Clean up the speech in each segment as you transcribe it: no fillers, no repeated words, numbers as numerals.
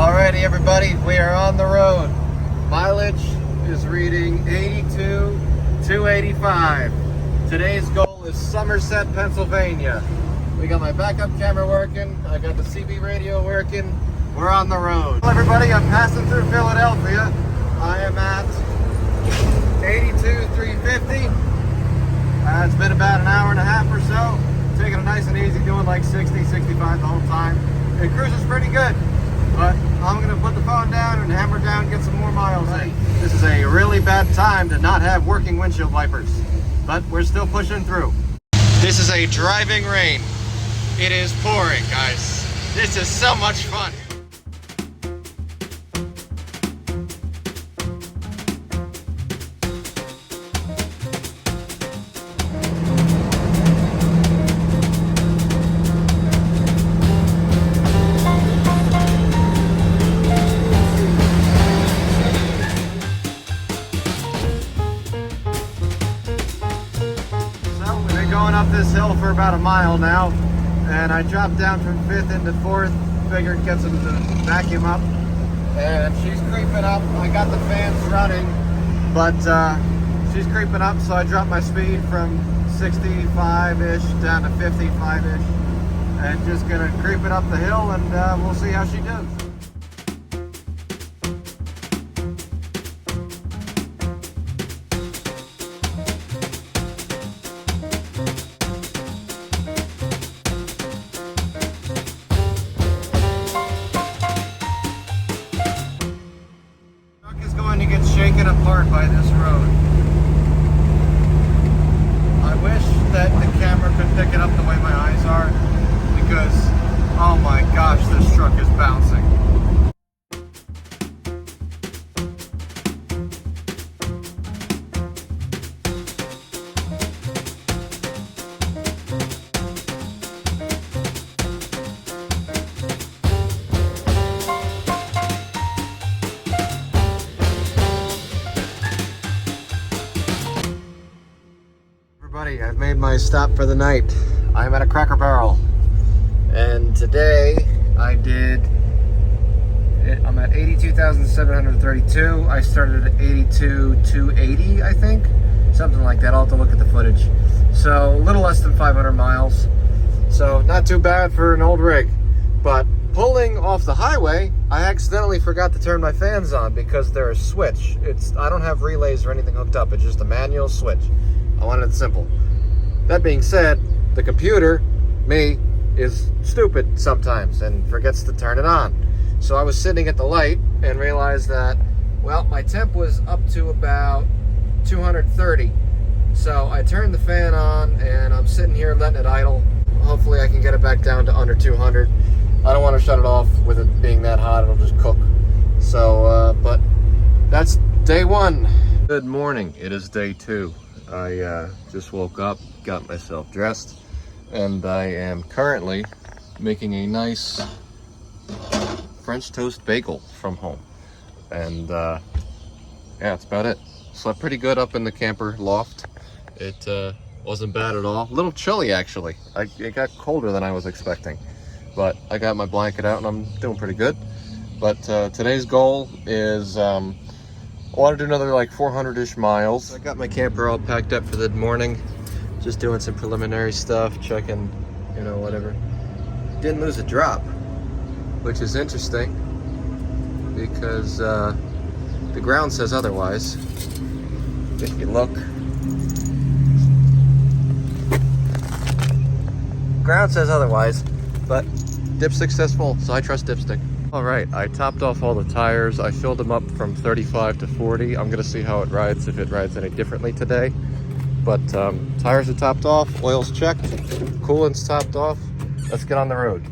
Alrighty everybody, we are on the road. Mileage is reading 82,285. Today's goal is Somerset, Pennsylvania. We got my backup camera working, I got the CB radio working. We're on the road. Well, everybody, I'm passing through Philadelphia. I am at 82,350. It's been about an hour and a half or so. Taking it nice and easy, doing like 60, 65 the whole time. The cruise is pretty good. But I'm going to put the phone down and hammer down, get some more miles in. This is a really bad time to not have working windshield wipers, but we're still pushing through. This is a driving rain. It is pouring, guys. This is so much fun. Going up this hill for about a mile now, and I dropped down from 5th into 4th, figured get some to vacuum up, and she's creeping up. I got the fans running, but she's creeping up, so I dropped my speed from 65-ish down to 55-ish, and just gonna creep it up the hill, and we'll see how she does. To get shaken apart by this road. I wish that the camera could pick it up the way my eyes are, because oh my gosh, this truck is bouncing. Everybody, I've made my stop for the night. I'm at a Cracker Barrel, and today I'm at 82,732. I started at 82,280, I think, something like that. I'll have to look at the footage. So a little less than 500 miles, so not too bad for an old rig. But pulling off the highway, I accidentally forgot to turn my fans on because they're a switch. I don't have relays or anything hooked up. It's just a manual switch. I wanted it simple. That being said, the computer, me, is stupid sometimes and forgets to turn it on. So I was sitting at the light and realized that, well, my temp was up to about 230. So I turned the fan on and I'm sitting here letting it idle. Hopefully I can get it back down to under 200. I don't want to shut it off with it being that hot, it'll just cook. So, but that's day one. Good morning, it is day two. I just woke up, got myself dressed, and I am currently making a nice French toast bagel from home. And yeah, that's about it. Slept pretty good up in the camper loft. It wasn't bad at all. A little chilly actually. It got colder than I was expecting, but I got my blanket out and I'm doing pretty good. But today's goal is I want to do another like 400-ish miles. I got my camper all packed up for the morning. Just doing some preliminary stuff, checking, you know, whatever. Didn't lose a drop, which is interesting because the ground says otherwise. If you look, ground says otherwise, but dipstick's says full, so I trust dipstick. All right, I topped off all the tires. I filled them up from 35 to 40. I'm gonna see how it rides, if it rides any differently today. But tires are topped off, oil's checked, coolant's topped off. Let's get on the road.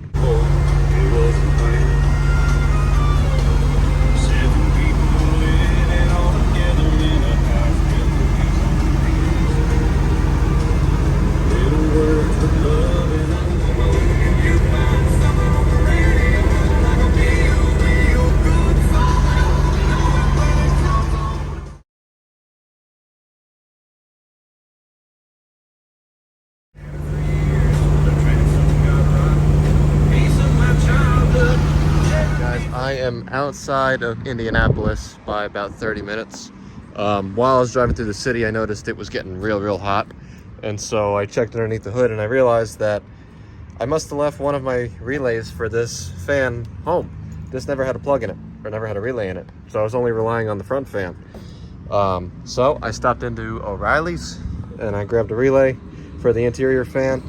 am outside of Indianapolis by about 30 minutes. While I was driving through the city, I noticed it was getting real hot. And so I checked underneath the hood and I realized that I must have left one of my relays for this fan home. This never had a plug in it, or never had a relay in it. So I was only relying on the front fan. So I stopped into O'Reilly's and I grabbed a relay for the interior fan.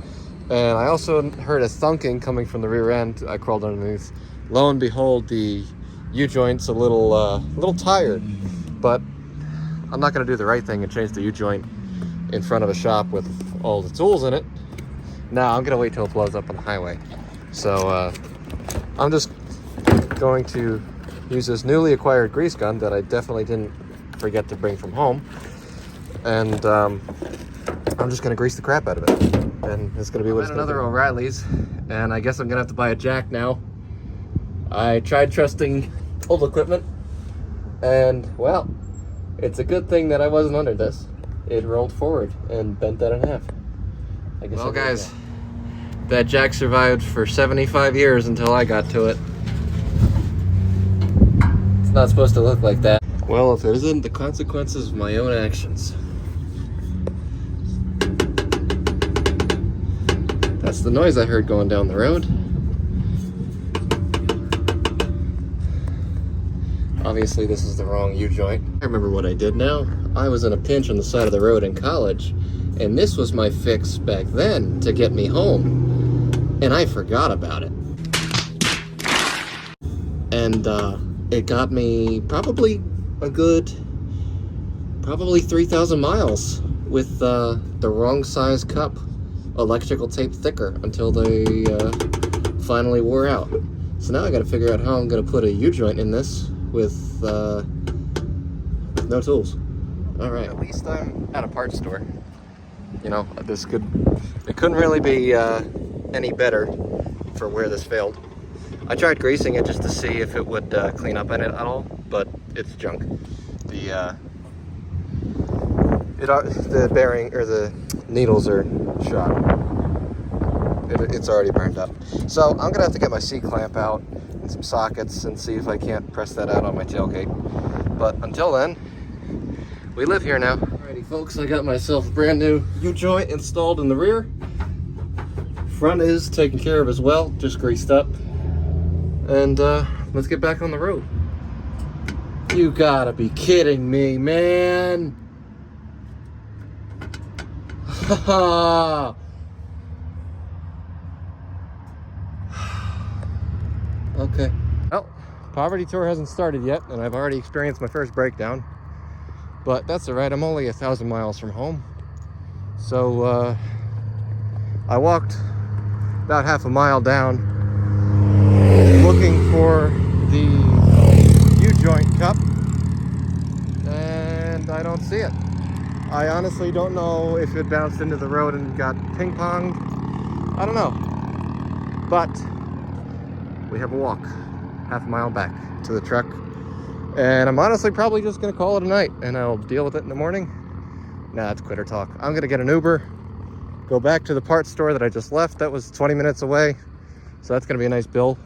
And I also heard a thunking coming from the rear end. I crawled underneath. Lo and behold, the U-joint's a little tired, but I'm not gonna do the right thing and change the U-joint in front of a shop with all the tools in it. Now I'm gonna wait till it blows up on the highway. So I'm just going to use this newly acquired grease gun that I definitely didn't forget to bring from home. And I'm just gonna grease the crap out of it. And it's gonna be what it's gonna be. Another O'Reilly's, and I guess I'm gonna have to buy a jack now. I tried trusting old equipment, and well, it's a good thing that I wasn't under this. It rolled forward and bent that in half. I guess. Well, guys, that jack survived for 75 years until I got to it. It's not supposed to look like that. Well, if it isn't the consequences of my own actions. That's the noise I heard going down the road. Obviously, this is the wrong U-joint. I remember what I did now. I was in a pinch on the side of the road in college, and this was my fix back then to get me home, and I forgot about it. And it got me probably 3,000 miles with the wrong size cup electrical tape thicker until they finally wore out. So now I gotta figure out how I'm gonna put a U-joint in this with no tools. All right, at least I'm at a parts store. You know, it couldn't really be any better for where this failed. I tried greasing it just to see if it would clean up in it at all, but it's junk. The bearing or the needles are shot. It's already burned up. So I'm gonna have to get my C-clamp out and some sockets and see if I can't press that out on my tailgate. But until then, we live here now. Alrighty folks, I got myself a brand new U-joint installed in the rear. Front is taken care of as well, just greased up. And let's get back on the road. You gotta be kidding me, man. Haha. Okay. Well, Poverty Tour hasn't started yet, and I've already experienced my first breakdown. But that's all right. I'm only 1,000 miles from home. So I walked about half a mile down looking for the U-joint cup, and I don't see it. I honestly don't know if it bounced into the road and got ping-ponged. I don't know. But we have a walk, half a mile back to the truck. And I'm honestly probably just gonna call it a night and I'll deal with it in the morning. Nah, it's quitter talk. I'm gonna get an Uber, go back to the parts store that I just left. That was 20 minutes away. So that's gonna be a nice bill.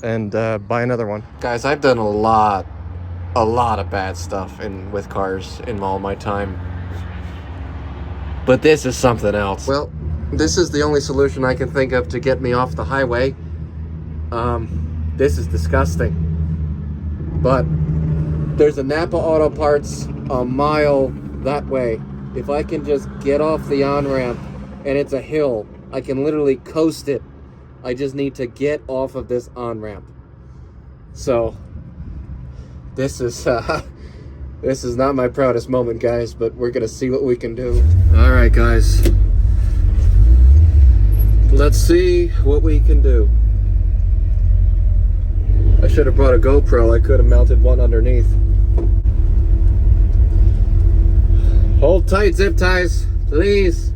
And buy another one. Guys, I've done a lot of bad stuff with cars in all my time. But this is something else. Well, this is the only solution I can think of to get me off the highway. This is disgusting. But there's a Napa Auto Parts a mile that way. If I can just get off the on-ramp and it's a hill, I can literally coast it. I just need to get off of this on-ramp. So this is not my proudest moment, guys, but we're gonna see what we can do. All right, guys. Let's see what we can do. I should have brought a GoPro. I could have mounted one underneath. Hold tight, zip ties, please.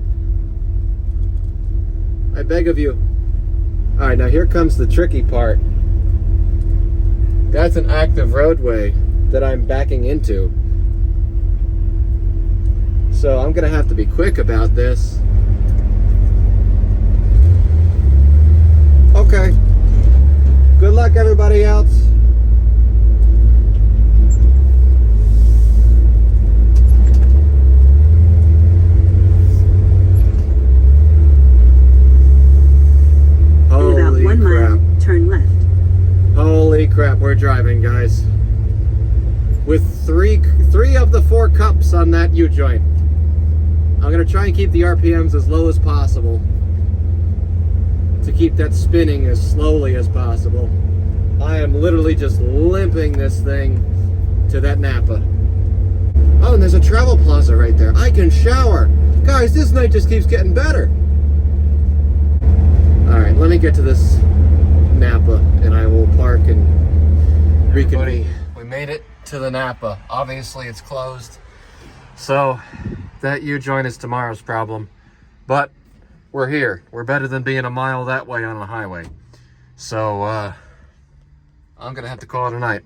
I beg of you. All right, now here comes the tricky part. That's an active roadway that I'm backing into. So I'm gonna have to be quick about this. Okay. Good luck, everybody else. Holy crap, we're driving, guys. With three of the 4 cups on that U-joint. I'm gonna try and keep the RPMs as low as possible to keep that spinning as slowly as possible. I am literally just limping this thing to that Napa. Oh, and there's a travel plaza right there. I can shower. Guys, this night just keeps getting better. All right, let me get to this Napa and I will park and reconvene. We made it to the Napa. Obviously it's closed. So that U-joint is tomorrow's problem. But we're here. We're better than being a mile that way on the highway. So I'm gonna have to call it a night.